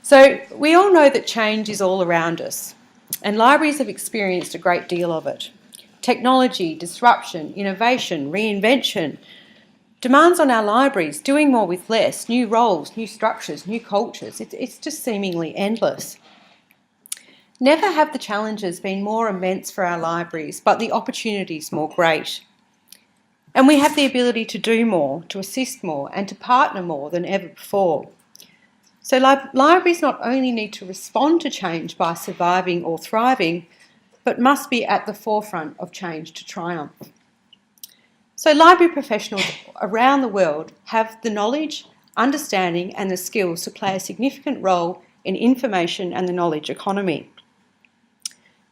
So we all know that change is all around us, and libraries have experienced a great deal of it. Technology, disruption, innovation, reinvention, demands on our libraries, doing more with less, new roles, new structures, new cultures. It's just seemingly endless. Never have the challenges been more immense for our libraries, but the opportunities more great. And we have the ability to do more, to assist more, and to partner more than ever before. So libraries not only need to respond to change by surviving or thriving, but must be at the forefront of change to triumph. So library professionals around the world have the knowledge, understanding and the skills to play a significant role in information and the knowledge economy.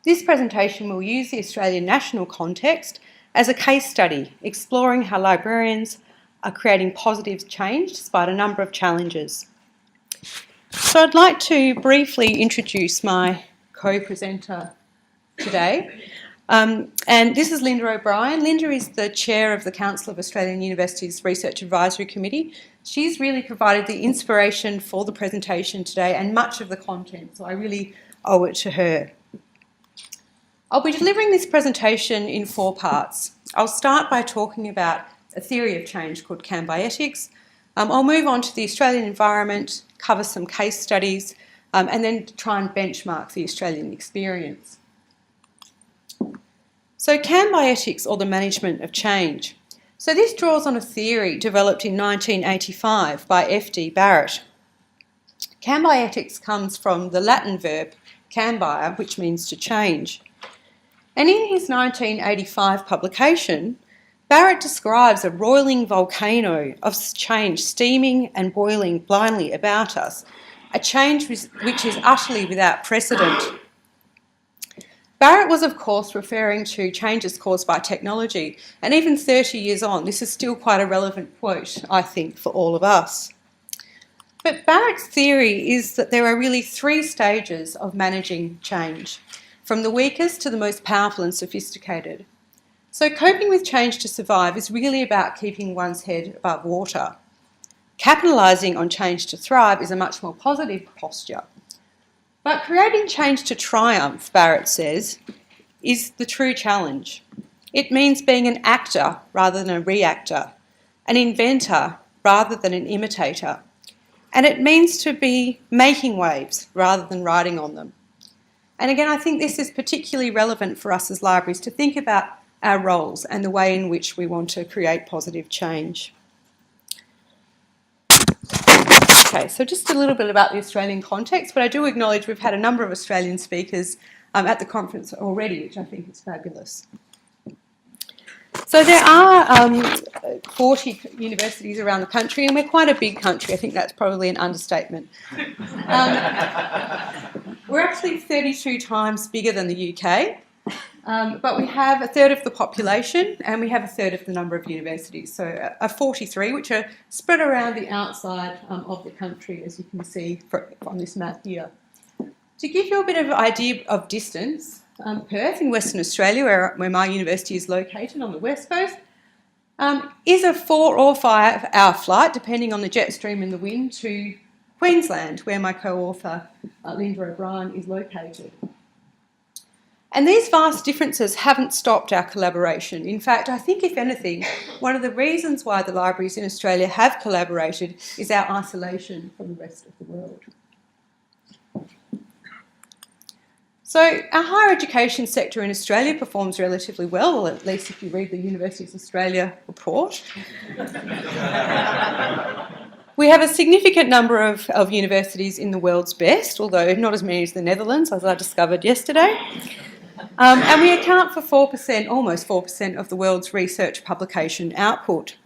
This presentation will use the Australian national context as a case study, exploring how librarians are creating positive change despite a number of challenges. So I'd like to briefly introduce my co-presenter today. And this is Linda O'Brien. Linda is the chair of the Council of Australian Universities Research Advisory Committee. She's really provided the inspiration for the presentation today and much of the content, so I really owe it to her. I'll be delivering this presentation in 4 parts. I'll start by talking about a theory of change called Cambietics. I'll move on to the Australian environment, cover some case studies, and then try and benchmark the Australian experience. So Cambietics, or the management of change. So this draws on a theory developed in 1985 by F.D. Barrett. Cambietics comes from the Latin verb cambire, which means to change. And in his 1985 publication, Barrett describes a roiling volcano of change steaming and boiling blindly about us, a change which is utterly without precedent. Barrett was, of course, referring to changes caused by technology, and even 30 years on, this is still quite a relevant quote, I think, for all of us. But Barrett's theory is that there are really 3 stages of managing change, from the weakest to the most powerful and sophisticated. So coping with change to survive is really about keeping one's head above water. Capitalising on change to thrive is a much more positive posture. But creating change to triumph, Barrett says, is the true challenge. It means being an actor rather than a reactor, an inventor rather than an imitator. And it means to be making waves rather than riding on them. And again, I think this is particularly relevant for us as libraries to think about our roles and the way in which we want to create positive change. Okay, so just a little bit about the Australian context, but I do acknowledge we've had a number of Australian speakers at the conference already, which I think is fabulous. So there are 40 universities around the country, and we're quite a big country. I think that's probably an understatement. We're actually 32 times bigger than the UK. But we have a third of the population and we have a third of the number of universities, so 43, which are spread around the outside of the country, as you can see on this map here. To give you a bit of an idea of distance, Perth in Western Australia, where my university is located on the west coast, is a 4 or 5 hour flight, depending on the jet stream and the wind, to Queensland, where my co-author Linda O'Brien is located. And these vast differences haven't stopped our collaboration. In fact, I think, if anything, one of the reasons why the libraries in Australia have collaborated is our isolation from the rest of the world. So our higher education sector in Australia performs relatively well, at least if you read the Universities Australia report. We have a significant number of universities in the world's best, although not as many as the Netherlands, as I discovered yesterday. And we account for 4%, almost 4% of the world's research publication output.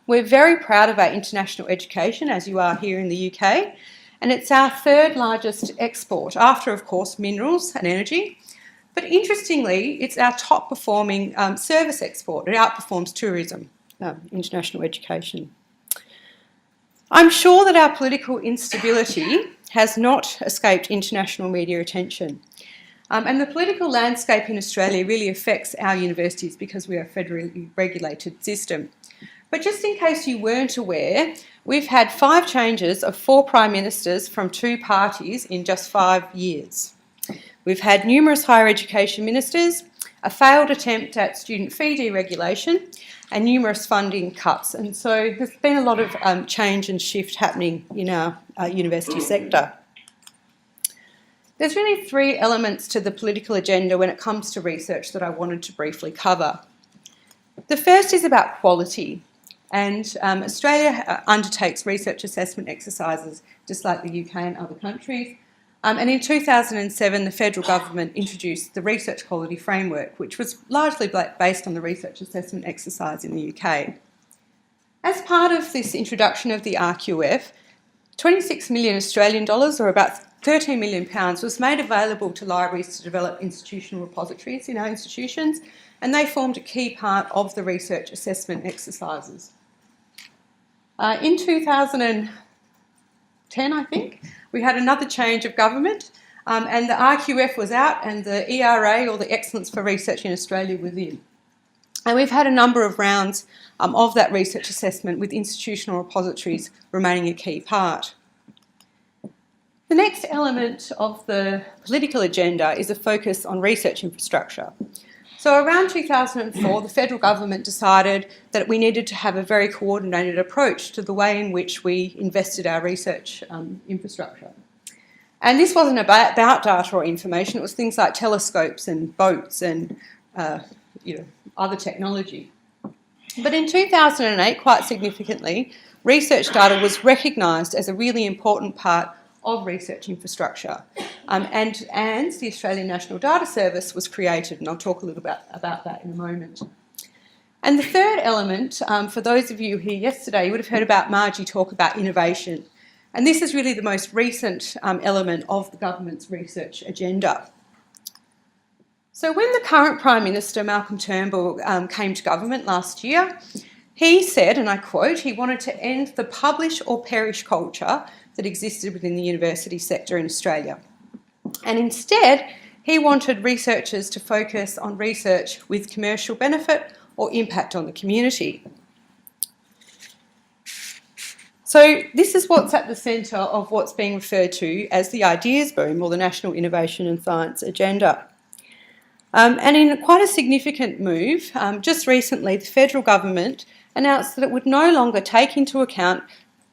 We're very proud of our international education, as you are here in the UK, and it's our 3rd largest export, after, of course, minerals and energy. But interestingly, it's our top performing service export. It outperforms tourism, international education. I'm sure that our political instability has not escaped international media attention. And the political landscape in Australia really affects our universities because we are a federally regulated system. But just in case you weren't aware, we've had 5 changes of 4 Prime Ministers from 2 parties in just 5 years. We've had numerous higher education ministers, a failed attempt at student fee deregulation, and numerous funding cuts. And so there's been a lot of change and shift happening in our university sector. There's really 3 elements to the political agenda when it comes to research that I wanted to briefly cover. The first is about quality, and Australia undertakes research assessment exercises just like the UK and other countries. And in 2007, the federal government introduced the Research Quality Framework, which was largely based on the research assessment exercise in the UK. As part of this introduction of the RQF, 26 million Australian dollars, or about £13 million, was made available to libraries to develop institutional repositories in our institutions, and they formed a key part of the research assessment exercises. In 2010, I think, we had another change of government, and the RQF was out and the ERA, or the Excellence for Research in Australia, was in. And we've had a number of rounds of that research assessment, with institutional repositories remaining a key part. The next element of the political agenda is a focus on research infrastructure. So around 2004, the federal government decided that we needed to have a very coordinated approach to the way in which we invested our research infrastructure. And this wasn't about data or information, it was things like telescopes and boats and other technology. But in 2008, quite significantly, research data was recognised as a really important part of research infrastructure. And the Australian National Data Service was created, and I'll talk a little bit about that in a moment. And the third element, for those of you here yesterday, you would have heard about Margie talk about innovation. And this is really the most recent element of the government's research agenda. So when the current Prime Minister, Malcolm Turnbull, came to government last year, he said, and I quote, he wanted to end the publish or perish culture that existed within the university sector in Australia. And instead, he wanted researchers to focus on research with commercial benefit or impact on the community. So this is what's at the centre of what's being referred to as the ideas boom, or the National Innovation and Science Agenda. And in quite a significant move, just recently the federal government announced that it would no longer take into account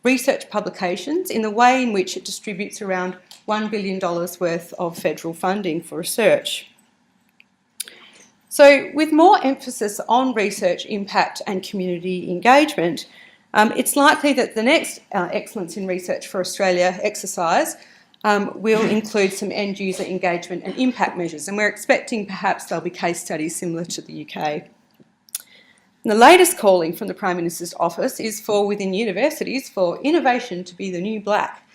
research publications in the way in which it distributes around $1 billion worth of federal funding for research. So with more emphasis on research impact and community engagement, it's likely that the next Excellence in Research for Australia exercise will include some end user engagement and impact measures, and we're expecting perhaps there'll be case studies similar to the UK. And the latest calling from the Prime Minister's office is for, within universities, for innovation to be the new black.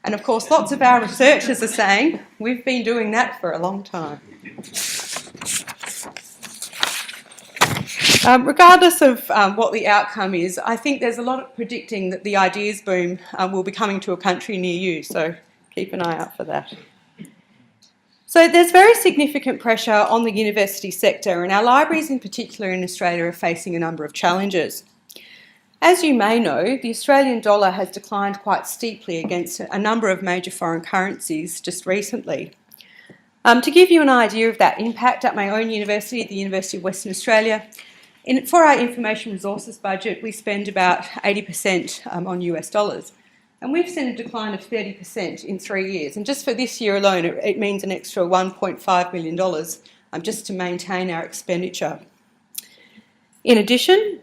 And of course, lots of our researchers are saying we've been doing that for a long time. Regardless of what the outcome is, I think there's a lot of predicting that the ideas boom will be coming to a country near you, so keep an eye out for that. So there's very significant pressure on the university sector, and our libraries in particular in Australia are facing a number of challenges. As you may know, the Australian dollar has declined quite steeply against a number of major foreign currencies just recently. To give you an idea of that impact, at my own university, the University of Western Australia, for our information resources budget, we spend about 80% on US dollars. And we've seen a decline of 30% in 3 years. And just for this year alone, it means an extra $1.5 million just to maintain our expenditure. In addition,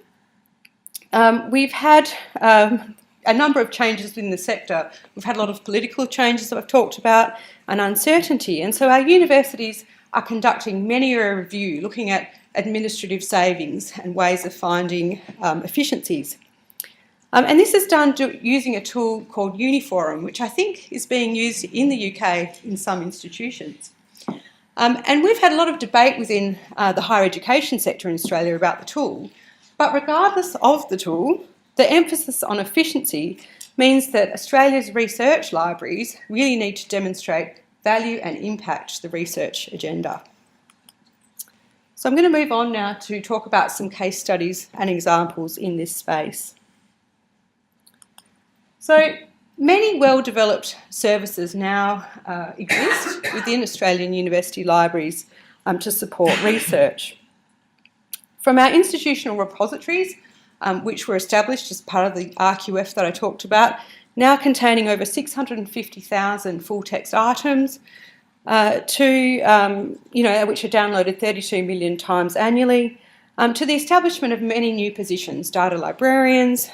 we've had a number of changes in the sector. We've had a lot of political changes that I've talked about, and uncertainty. And so our universities are conducting many a review, looking at administrative savings and ways of finding efficiencies. And this is done using a tool called Uniforum, which I think is being used in the UK in some institutions. And we've had a lot of debate within the higher education sector in Australia about the tool. But regardless of the tool, the emphasis on efficiency means that Australia's research libraries really need to demonstrate value and impact the research agenda. So I'm going to move on now to talk about some case studies and examples in this space. So many well-developed services now exist within Australian university libraries to support research. From our institutional repositories, which were established as part of the RQF that I talked about, now containing over 650,000 full-text items, which are downloaded 32 million times annually, to the establishment of many new positions, data librarians,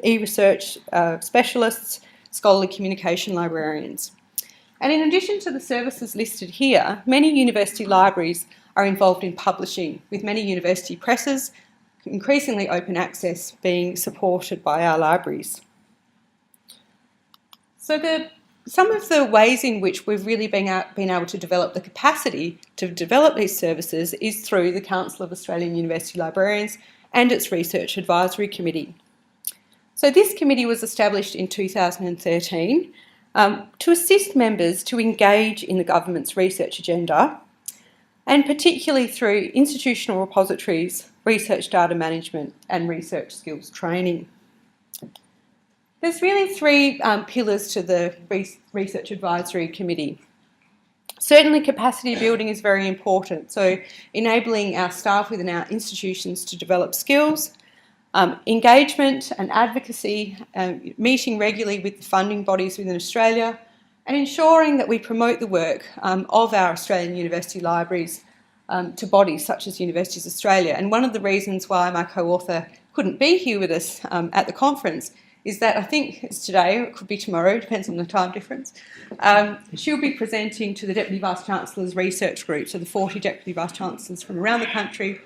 e-research specialists, scholarly communication librarians. And in addition to the services listed here, many university libraries are involved in publishing, with many university presses, increasingly open access being supported by our libraries. So some of the ways in which we've really been able to develop the capacity to develop these services is through the Council of Australian University Librarians and its Research Advisory Committee. So this committee was established in 2013 to assist members to engage in the government's research agenda, and particularly through institutional repositories, research data management and research skills training. There's really three pillars to the Research Advisory Committee. Certainly capacity building is very important, so enabling our staff within our institutions to develop skills, engagement and advocacy, meeting regularly with the funding bodies within Australia, and ensuring that we promote the work of our Australian university libraries to bodies such as Universities Australia. And one of the reasons why my co-author couldn't be here with us at the conference is that I think it's today, or it could be tomorrow, depends on the time difference. She'll be presenting to the Deputy Vice-Chancellor's research group, so the 40 Deputy Vice-Chancellors from around the country,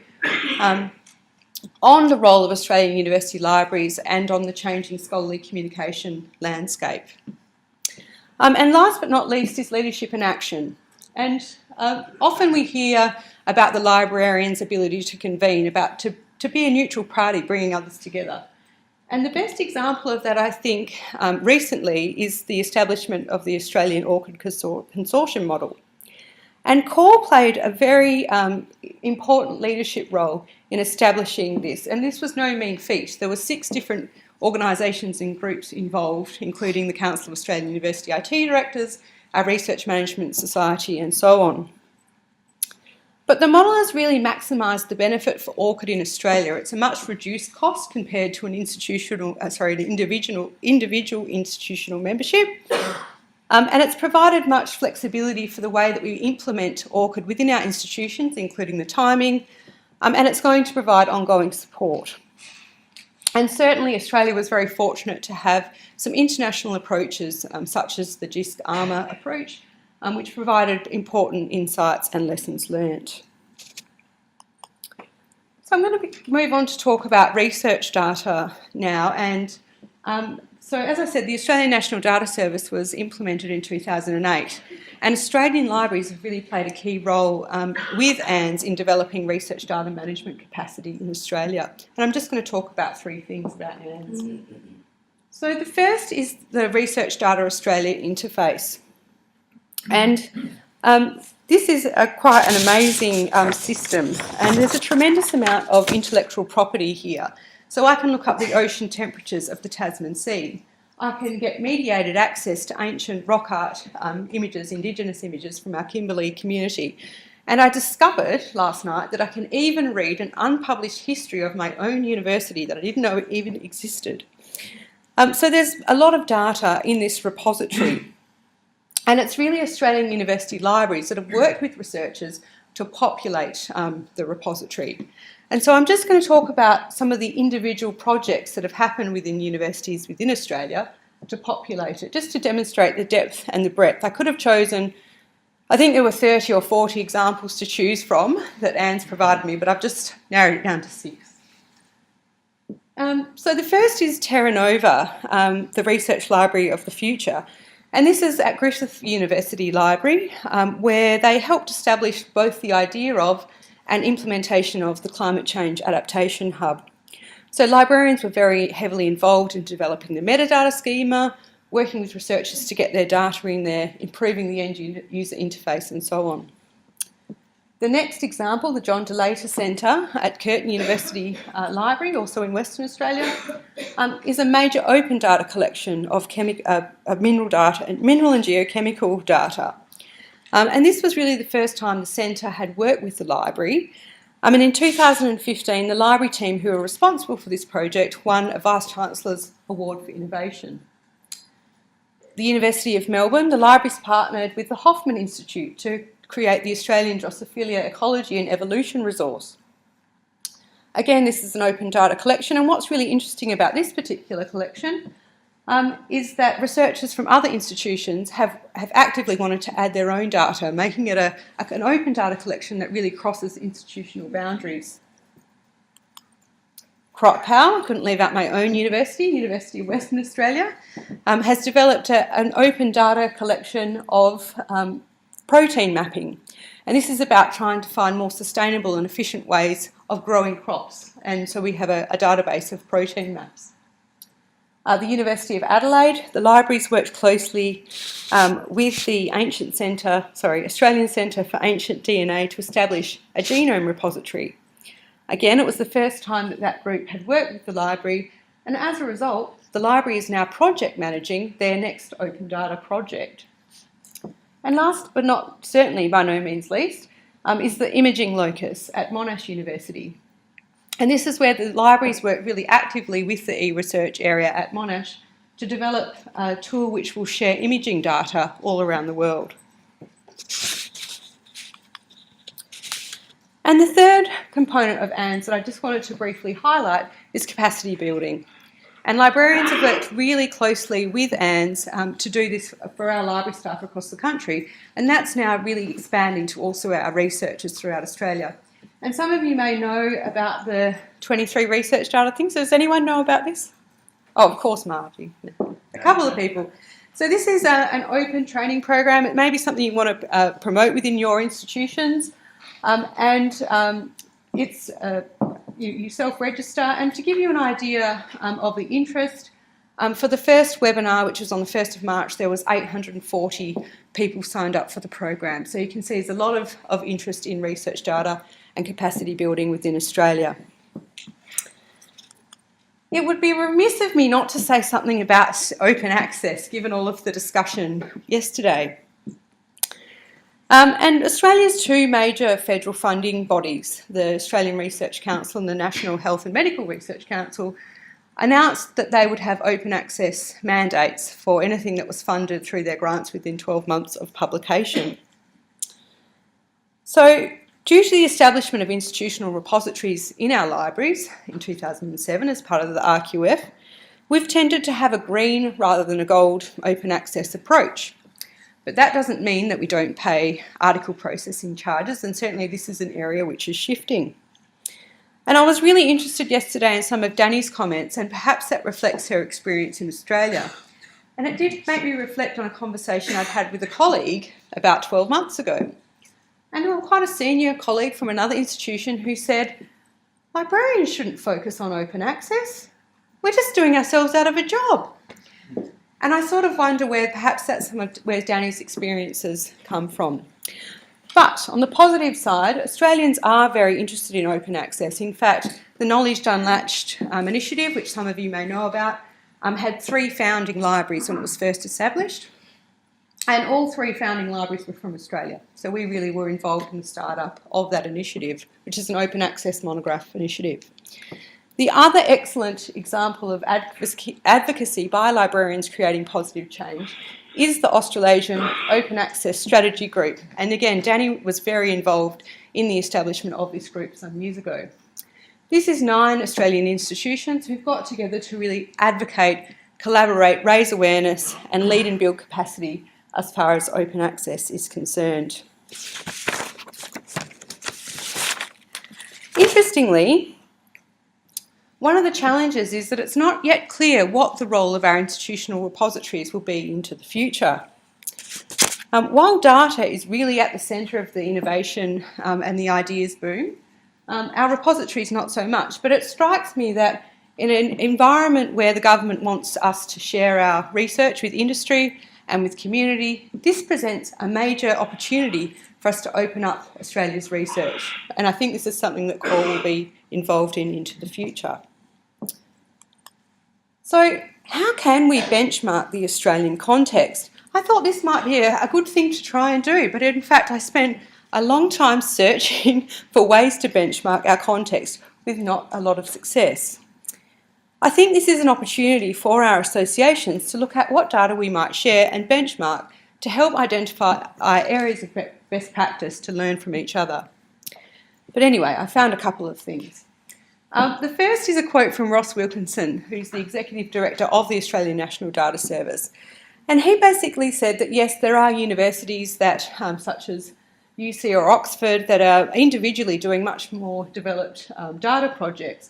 on the role of Australian university libraries and on the changing scholarly communication landscape. And last but not least is leadership and action. And often we hear about the librarian's ability to convene, to be a neutral party, bringing others together. And the best example of that, I think, recently is the establishment of the Australian Orchid Consortium model. And CORE played a very important leadership role in establishing this. And this was no mean feat. There were 6 different organisations and groups involved, including the Council of Australian University IT Directors, our Research Management Society, and so on. But the model has really maximised the benefit for ORCID in Australia. It's a much reduced cost compared to an individual institutional membership. And it's provided much flexibility for the way that we implement ORCID within our institutions, including the timing, and it's going to provide ongoing support. And certainly Australia was very fortunate to have some international approaches, such as the JISC ARMA approach, which provided important insights and lessons learnt. So I'm going to move on to talk about research data now. And so as I said, the Australian National Data Service was implemented in 2008, and Australian libraries have really played a key role with ANZ in developing research data management capacity in Australia. And I'm just going to talk about 3 things about ANZ. So the first is the Research Data Australia interface. And this is quite an amazing system, and there's a tremendous amount of intellectual property here. So I can look up the ocean temperatures of the Tasman Sea. I can get mediated access to ancient rock art images, Indigenous images from our Kimberley community. And I discovered last night that I can even read an unpublished history of my own university that I didn't know even existed. So there's a lot of data in this repository. And it's really Australian university libraries that have worked with researchers to populate the repository. And so I'm just going to talk about some of the individual projects that have happened within universities within Australia to populate it, just to demonstrate the depth and the breadth. I could have chosen, I think there were 30 or 40 examples to choose from that Anne's provided me, but I've just narrowed it down to 6. So the first is Terra Nova, the Research Library of the Future. And this is at Griffith University Library, where they helped establish both the idea of and implementation of the Climate Change Adaptation Hub. So librarians were very heavily involved in developing the metadata schema, working with researchers to get their data in there, improving the end user interface and so on. The next example, the John Delator Centre at Curtin University Library, also in Western Australia, is a major open data collection of mineral data, mineral and geochemical data. And this was really the first time the centre had worked with the library. And in 2015, the library team who were responsible for this project won a Vice-Chancellor's Award for Innovation. The University of Melbourne, the libraries partnered with the Hoffman Institute to create the Australian Drosophila Ecology and Evolution resource. Again, this is an open data collection, and what's really interesting about this particular collection is that researchers from other institutions have actively wanted to add their own data, making it an open data collection that really crosses institutional boundaries. CropPow, couldn't leave out my own university, University of Western Australia, has developed an open data collection of protein mapping. And this is about trying to find more sustainable and efficient ways of growing crops. And so we have a database of protein maps. The University of Adelaide, the libraries worked closely with the Australian Centre for Ancient DNA to establish a genome repository. Again, it was the first time that group had worked with the library, and as a result, the library is now project managing their next open data project. And last but not certainly by no means least, is the imaging locus at Monash University. And this is where the libraries work really actively with the e-research area at Monash to develop a tool which will share imaging data all around the world. And the third component of ANZ that I just wanted to briefly highlight is capacity building. And librarians have worked really closely with ANZ to do this for our library staff across the country, and that's now really expanding to also our researchers throughout Australia. And some of you may know about the 23 research data things. Does anyone know about this? Oh, of course, Margie. A couple of people. So this is an open training program. It may be something you want to promote within your institutions. You self-register, and to give you an idea of the interest, for the first webinar, which was on the 1st of March, there was 840 people signed up for the program. So you can see there's a lot of interest in research data and capacity building within Australia. It would be remiss of me not to say something about open access, given all of the discussion yesterday. And Australia's two major federal funding bodies, the Australian Research Council and the National Health and Medical Research Council, announced that they would have open access mandates for anything that was funded through their grants within 12 months of publication. So, due to the establishment of institutional repositories in our libraries in 2007 as part of the RQF, we've tended to have a green rather than a gold open access approach. But that doesn't mean that we don't pay article processing charges, and certainly this is an area which is shifting. And I was really interested yesterday in some of Danny's comments, and perhaps that reflects her experience in Australia. And it did make me reflect on a conversation I'd had with a colleague about 12 months ago. And quite a senior colleague from another institution who said, librarians shouldn't focus on open access. We're just doing ourselves out of a job. And I sort of wonder where perhaps that's where Danny's experiences come from. But on the positive side, Australians are very interested in open access. In fact, the Knowledge Unlatched initiative, which some of you may know about, had 3 founding libraries when it was first established. And all 3 founding libraries were from Australia. So we really were involved in the startup of that initiative, which is an open access monograph initiative. The other excellent example of advocacy by librarians creating positive change is the Australasian Open Access Strategy Group. And again, Danny was very involved in the establishment of this group some years ago. This is 9 Australian institutions who've got together to really advocate, collaborate, raise awareness and lead and build capacity as far as open access is concerned. Interestingly, one of the challenges is that it's not yet clear what the role of our institutional repositories will be into the future. While data is really at the centre of the innovation and the ideas boom, our repositories not so much. But it strikes me that in an environment where the government wants us to share our research with industry and with community, this presents a major opportunity for us to open up Australia's research. And I think this is something that CORE will be involved in into the future. So how can we benchmark the Australian context? I thought this might be a good thing to try and do, but in fact I spent a long time searching for ways to benchmark our context with not a lot of success. I think this is an opportunity for our associations to look at what data we might share and benchmark to help identify our areas of best practice to learn from each other. But anyway, I found a couple of things. The first is a quote from Ross Wilkinson, who's the Executive Director of the Australian National Data Service. And he basically said that yes, there are universities that, such as UC or Oxford, that are individually doing much more developed data projects.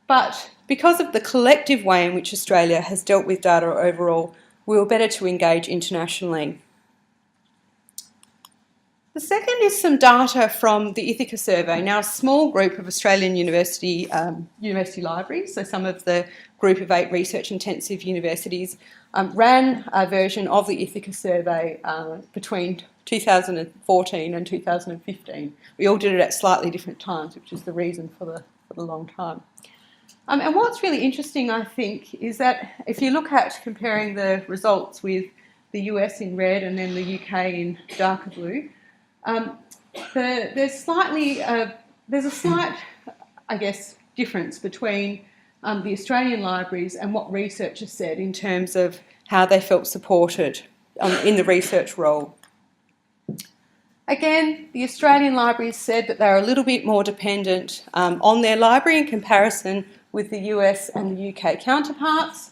But because of the collective way in which Australia has dealt with data overall, we were better to engage internationally. The second is some data from the Ithaca survey. Now, a small group of Australian university libraries, so some of the group of 8 research-intensive universities, ran a version of the Ithaca survey between 2014 and 2015. We all did it at slightly different times, which is the reason for the long time. And what's really interesting, I think, is that if you look at comparing the results with the US in red and then the UK in darker blue, there's a slight, I guess, difference between the Australian libraries and what researchers said in terms of how they felt supported in the research role. Again, the Australian libraries said that they're a little bit more dependent on their library in comparison with the US and the UK counterparts,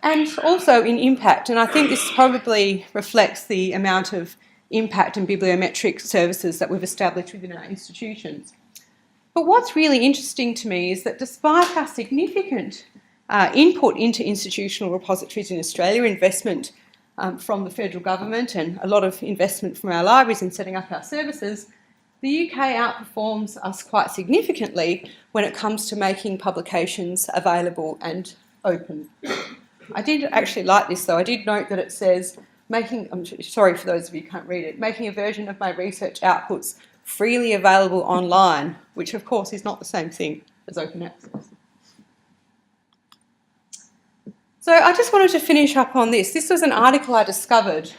and also in impact, and I think this probably reflects the amount of impact and bibliometric services that we've established within our institutions. But what's really interesting to me is that despite our significant input into institutional repositories in Australia, investment from the federal government and a lot of investment from our libraries in setting up our services, the UK outperforms us quite significantly when it comes to making publications available and open. I did actually like this though. I did note that it says, I'm sorry for those of you who can't read it, making a version of my research outputs freely available online, which of course is not the same thing as open access. So I just wanted to finish up on this. This was an article I discovered.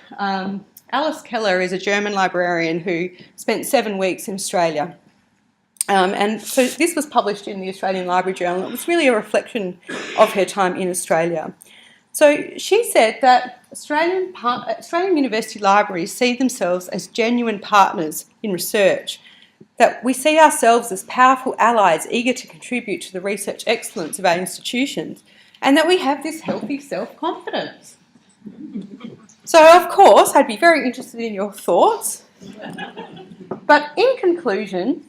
Alice Keller is a German librarian who spent 7 weeks in Australia. And so this was published in the Australian Library Journal. It was really a reflection of her time in Australia. So she said that Australian university libraries see themselves as genuine partners in research, that we see ourselves as powerful allies eager to contribute to the research excellence of our institutions, and that we have this healthy self-confidence. So, of course, I'd be very interested in your thoughts. But in conclusion,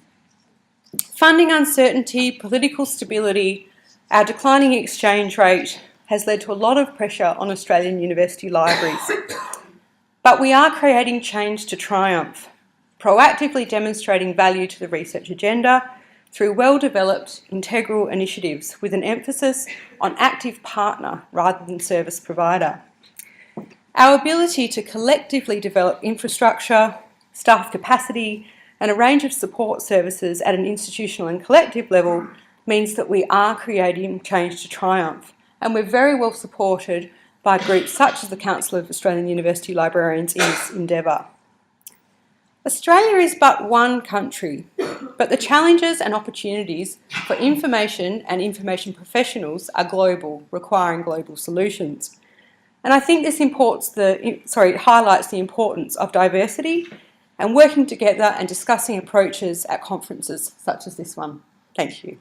funding uncertainty, political stability, our declining exchange rate has led to a lot of pressure on Australian university libraries. But we are creating change to triumph, proactively demonstrating value to the research agenda through well-developed integral initiatives with an emphasis on active partner rather than service provider. Our ability to collectively develop infrastructure, staff capacity, and a range of support services at an institutional and collective level means that we are creating change to triumph, and we're very well supported by groups such as the Council of Australian University Librarians in this endeavour. Australia is but one country, but the challenges and opportunities for information and information professionals are global, requiring global solutions. And I think this highlights the importance of diversity and working together and discussing approaches at conferences such as this one. Thank you.